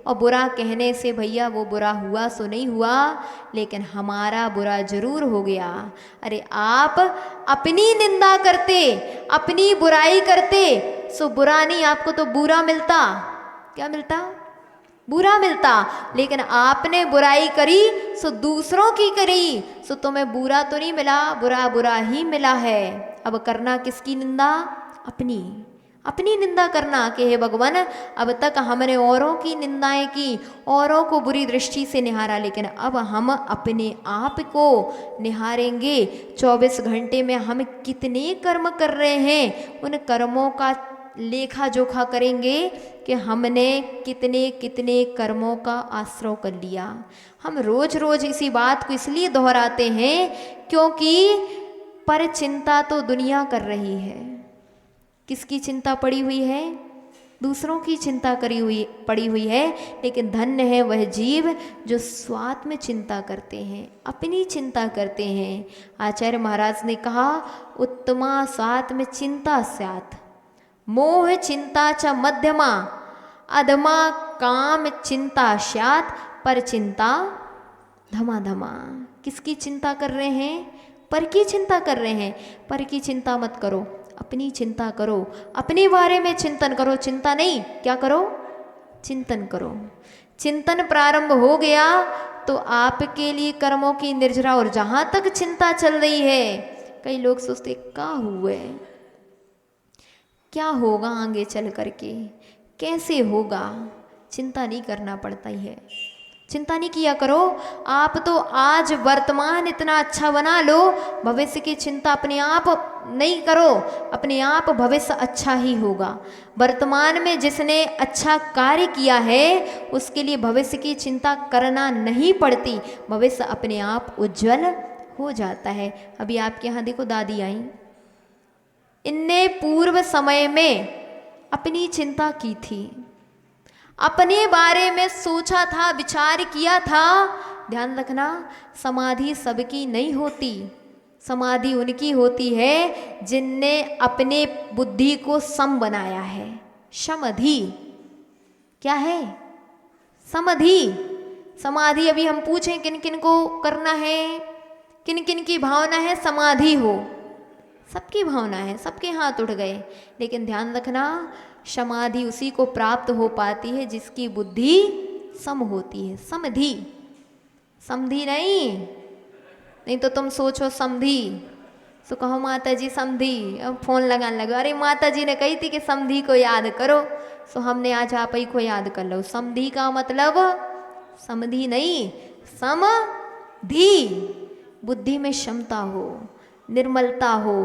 और बुरा कहने से भैया वो बुरा हुआ सो नहीं हुआ, लेकिन हमारा बुरा जरूर हो गया। अरे आप अपनी निंदा करते, अपनी बुराई करते, सो बुरा नहीं, आपको तो बुरा मिलता। क्या मिलता? बुरा मिलता। लेकिन आपने बुराई करी सो दूसरों की करी, सो तुम्हें बुरा तो नहीं मिला, बुरा बुरा ही मिला है। अब करना किसकी निंदा? अपनी, अपनी निंदा करना कि हे भगवान अब तक हमने औरों की निंदाएं की, औरों को बुरी दृष्टि से निहारा, लेकिन अब हम अपने आप को निहारेंगे। 24 घंटे में हम कितने कर्म कर रहे हैं, उन कर्मों का लेखा जोखा करेंगे कि हमने कितने कितने कर्मों का आश्रय कर लिया। हम रोज रोज इसी बात को इसलिए दोहराते हैं क्योंकि पर चिंता तो दुनिया कर रही है। किसकी चिंता पड़ी हुई है? दूसरों की चिंता पड़ी हुई है। लेकिन धन्य है वह जीव जो स्वात्म में चिंता करते हैं, अपनी चिंता करते हैं। आचार्य महाराज ने कहा उत्तमा स्वात्म चिंता स्यात्, मोह चिंता च मध्यमा, अधमा काम चिंता स्यात्, पर चिंता धमा धमा। किसकी चिंता कर रहे हैं? पर की चिंता कर रहे हैं। पर की चिंता मत करो, अपनी चिंता करो, अपने बारे में चिंतन करो। चिंता नहीं, क्या करो? चिंतन करो। चिंतन प्रारंभ हो गया तो आपके लिए कर्मों की निर्जरा। और जहाँ तक चिंता चल रही है, कई लोग सोचते क्या हुए, क्या होगा आगे चल करके, कैसे होगा। चिंता नहीं करना पड़ता ही है, चिंता नहीं किया करो। आप तो आज वर्तमान इतना अच्छा बना लो, भविष्य की चिंता अपने आप नहीं करो, अपने आप भविष्य अच्छा ही होगा। वर्तमान में जिसने अच्छा कार्य किया है उसके लिए भविष्य की चिंता करना नहीं पड़ती, भविष्य अपने आप उज्जवल हो जाता है। अभी आपके यहाँ देखो दादी आई, इनने पूर्व समय में अपनी चिंता की थी, अपने बारे में सोचा था, विचार किया था। ध्यान रखना, समाधि सबकी नहीं होती, समाधि उनकी होती है जिनने अपने बुद्धि को सम बनाया है। समाधि क्या है? समाधि। समाधि अभी हम पूछें किन किन को करना है, किन किन की भावना है समाधि हो, सबकी भावना है, सबके हाथ उठ गए, लेकिन ध्यान रखना समाधि उसी को प्राप्त हो पाती है जिसकी बुद्धि सम होती है। समधि, समधि नहीं तो तुम सोचो समधि तो कहो माता जी समधि, अब फोन लगाने लगो, अरे माता जी ने कही थी कि समधि को याद करो, सो हमने आज आप ही को याद कर लो। समधि का मतलब समधि नहीं, समधि, बुद्धि में क्षमता हो, निर्मलता हो,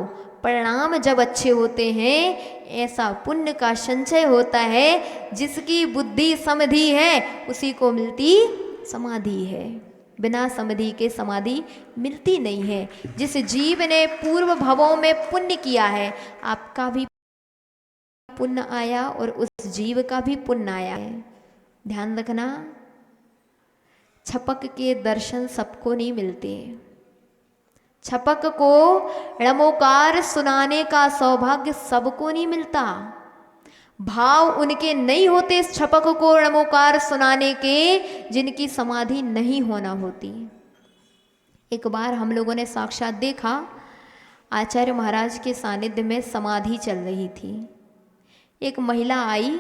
परिणाम जब अच्छे होते हैं ऐसा पुण्य का संचय होता है। जिसकी बुद्धि समधि है उसी को मिलती समाधि है, बिना समाधि के समाधि मिलती नहीं है। जिस जीव ने पूर्व भवों में पुण्य किया है, आपका भी पुण्य आया और उस जीव का भी पुण्य आया है। ध्यान रखना, छपक के दर्शन सबको नहीं मिलते। छपक को णमोकार सुनाने का सौभाग्य सबको नहीं मिलता। भाव उनके नहीं होते इस छपक को णमोकार सुनाने के जिनकी समाधि नहीं होना होती। एक बार हम लोगों ने साक्षात देखा, आचार्य महाराज के सानिध्य में समाधि चल रही थी। एक महिला आई,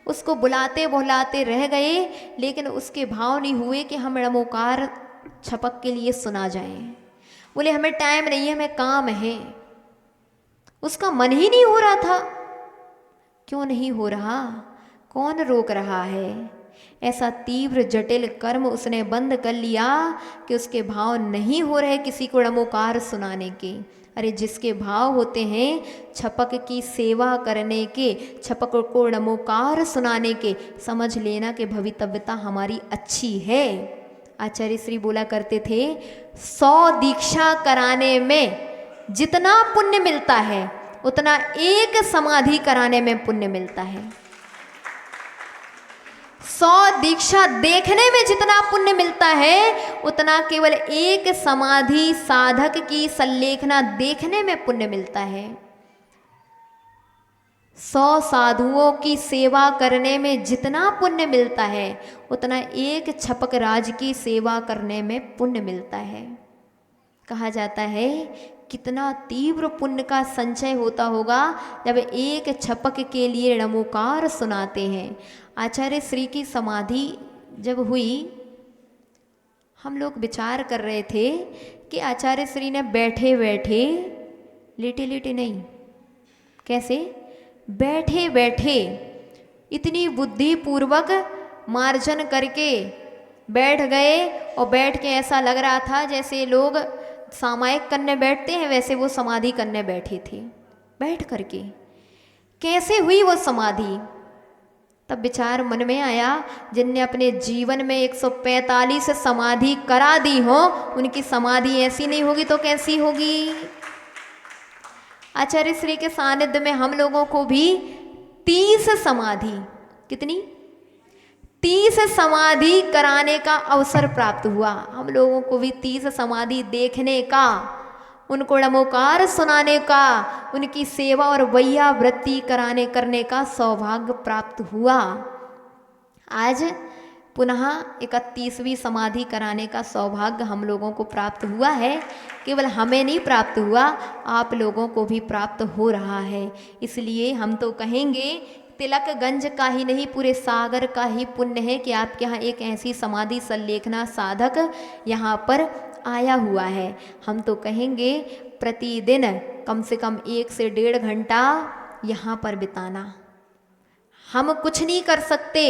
उसको बुलाते बुलाते रह गए, लेकिन उसके भाव नहीं हुए कि हम णमोकार छपक के लिए सुना जाए। बोले हमें टाइम नहीं है, हमें काम है। उसका मन ही नहीं हो रहा था। क्यों नहीं हो रहा? कौन रोक रहा है? ऐसा तीव्र जटिल कर्म उसने बंद कर लिया कि उसके भाव नहीं हो रहे किसी को णमोकार सुनाने के। अरे जिसके भाव होते हैं छपक की सेवा करने के, छपक को णमोकार सुनाने के, समझ लेना कि भवितव्यता हमारी अच्छी है। आचार्य श्री बोला करते थे, 100 दीक्षा कराने में जितना पुण्य मिलता है उतना एक समाधि कराने में पुण्य मिलता है। 100 दीक्षा देखने में जितना पुण्य मिलता है उतना केवल एक समाधि साधक की संलेखना देखने में पुण्य मिलता है। 100 साधुओं की सेवा करने में जितना पुण्य मिलता है उतना एक छपक राज की सेवा करने में पुण्य मिलता है। कहा जाता है कितना तीव्र पुण्य का संचय होता होगा जब एक छपक के लिए णमोकार सुनाते हैं। आचार्य श्री की समाधि जब हुई, हम लोग विचार कर रहे थे कि आचार्य श्री ने बैठे बैठे, लेटे लेटे नहीं, कैसे बैठे बैठे इतनी बुद्धिपूर्वक मार्जन करके बैठ गए, और बैठ के ऐसा लग रहा था जैसे लोग सामायिक करने बैठते हैं, वैसे वो समाधि करने बैठे थे। बैठ करके कैसे हुई वो समाधि? तब विचार मन में आया, जिनने अपने जीवन में 145 समाधि करा दी हो उनकी समाधि ऐसी नहीं होगी तो कैसी होगी? आचार्य श्री के सानिध्य में हम लोगों को भी 30 समाधि, कितनी 30 समाधि कराने का अवसर प्राप्त हुआ। हम लोगों को भी 30 समाधि देखने का, उनको णमोकार सुनाने का, उनकी सेवा और वैया वृत्ति करने का सौभाग्य प्राप्त हुआ। आज पुनः 31वीं समाधि कराने का सौभाग्य हम लोगों को प्राप्त हुआ है। केवल हमें नहीं प्राप्त हुआ, आप लोगों को भी प्राप्त हो रहा है। इसलिए हम तो कहेंगे तिलकगंज का ही नहीं पूरे सागर का ही पुण्य है कि आपके यहाँ एक ऐसी समाधि संलेखना साधक यहाँ पर आया हुआ है। हम तो कहेंगे प्रतिदिन कम से कम 1 से 1.5 घंटा यहाँ पर बिताना। हम कुछ नहीं कर सकते,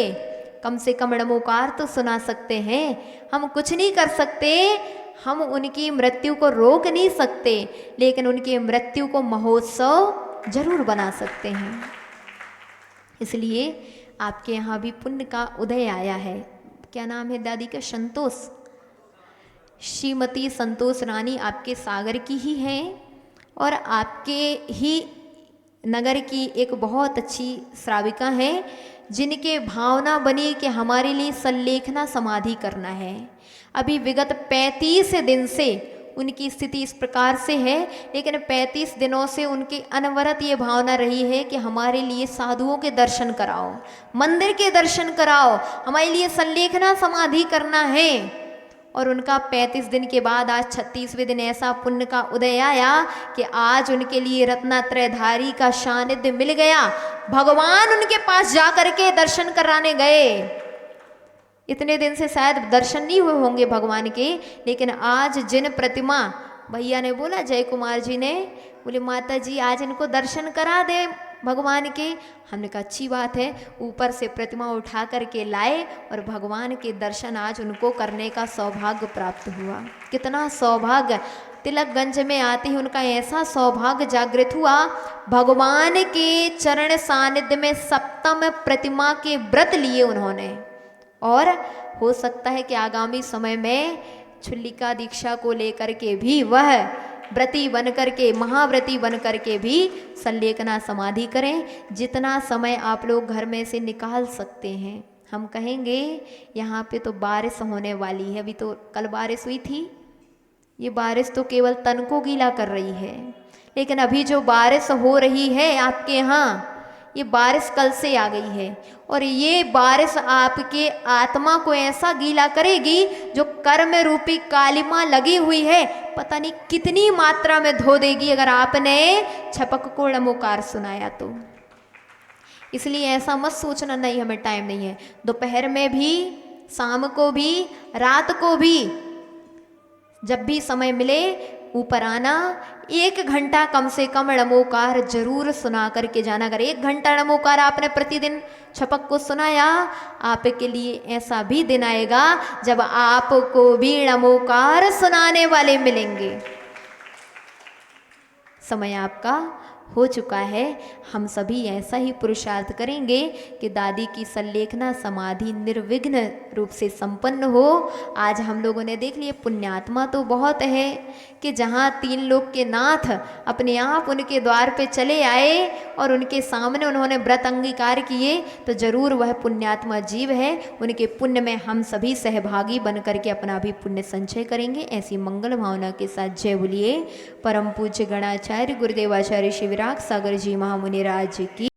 कम से कम णमोकार तो सुना सकते हैं। हम कुछ नहीं कर सकते, हम उनकी मृत्यु को रोक नहीं सकते, लेकिन उनकी मृत्यु को महोत्सव जरूर बना सकते हैं। इसलिए आपके यहाँ भी पुण्य का उदय आया है। क्या नाम है दादी का? संतोष, श्रीमती संतोष रानी आपके सागर की ही हैं और आपके ही नगर की एक बहुत अच्छी श्राविका हैं, जिनके भावना बनी कि हमारे लिए संलेखना समाधि करना है। अभी विगत 35 दिन से उनकी स्थिति इस प्रकार से है, लेकिन 35 दिनों से उनकी अनवरत ये भावना रही है कि हमारे लिए साधुओं के दर्शन कराओ, मंदिर के दर्शन कराओ, हमारे लिए संलेखना समाधि करना है। और उनका 35 दिन के बाद आज 36वें दिन ऐसा पुण्य का उदय आया कि आज उनके लिए रत्नात्रयधारी का सानिध्य मिल गया। भगवान उनके पास जा करके दर्शन कराने गए। इतने दिन से शायद दर्शन नहीं हुए होंगे भगवान के, लेकिन आज जिन प्रतिमा, भैया ने बोला, जय कुमार जी ने बोले माता जी आज इनको दर्शन करा दे भगवान के। हमने कहा अच्छी बात है। ऊपर से प्रतिमा उठा करके लाए और भगवान के दर्शन आज उनको करने का सौभाग्य प्राप्त हुआ। कितना सौभाग्य! तिलकगंज में आते ही उनका ऐसा सौभाग्य जागृत हुआ। भगवान के चरण सानिध्य में सप्तम प्रतिमा के व्रत लिए उन्होंने, और हो सकता है कि आगामी समय में छुल्लिका दीक्षा को लेकर के भी वह व्रती बन करके, महाव्रती बन करके भी संलेखना समाधि करें। जितना समय आप लोग घर में से निकाल सकते हैं। हम कहेंगे यहाँ पे तो बारिश होने वाली है, अभी तो कल बारिश हुई थी, ये बारिश तो केवल तन को गीला कर रही है, लेकिन अभी जो बारिश हो रही है आपके यहाँ, ये बारिश कल से आ गई है, और ये बारिश आपके आत्मा को ऐसा गीला करेगी जो कर्म रूपी कालिमा लगी हुई है, पता नहीं कितनी मात्रा में धो देगी अगर आपने छपक को णमोकार सुनाया तो। इसलिए ऐसा मत सोचना नहीं हमें टाइम नहीं है। दोपहर में भी, शाम को भी, रात को भी, जब भी समय मिले ऊपर आना, 1 घंटा कम से कम णमोकार जरूर सुना करके जाना। अगर 1 घंटा णमोकार आपने प्रतिदिन छपक को सुनाया, आपके लिए ऐसा भी दिन आएगा जब आपको भी णमोकार सुनाने वाले मिलेंगे। समय आपका हो चुका है। हम सभी ऐसा ही पुरुषार्थ करेंगे कि दादी की संलेखना समाधि निर्विघ्न रूप से संपन्न हो। आज हम लोगों ने देख लिए पुण्यात्मा तो बहुत है कि जहाँ 3 लोक के नाथ अपने आप उनके द्वार पे चले आए और उनके सामने उन्होंने व्रत अंगीकार किए, तो जरूर वह पुण्यात्मा जीव है। उनके पुण्य में हम सभी सहभागी बन करके अपना भी पुण्य संचय करेंगे। ऐसी मंगल भावना के साथ जय बोलिए परम पूज्य गणाचार्य गुरुदेवाचार्य शिवराग सागर जी महामुनि राज की।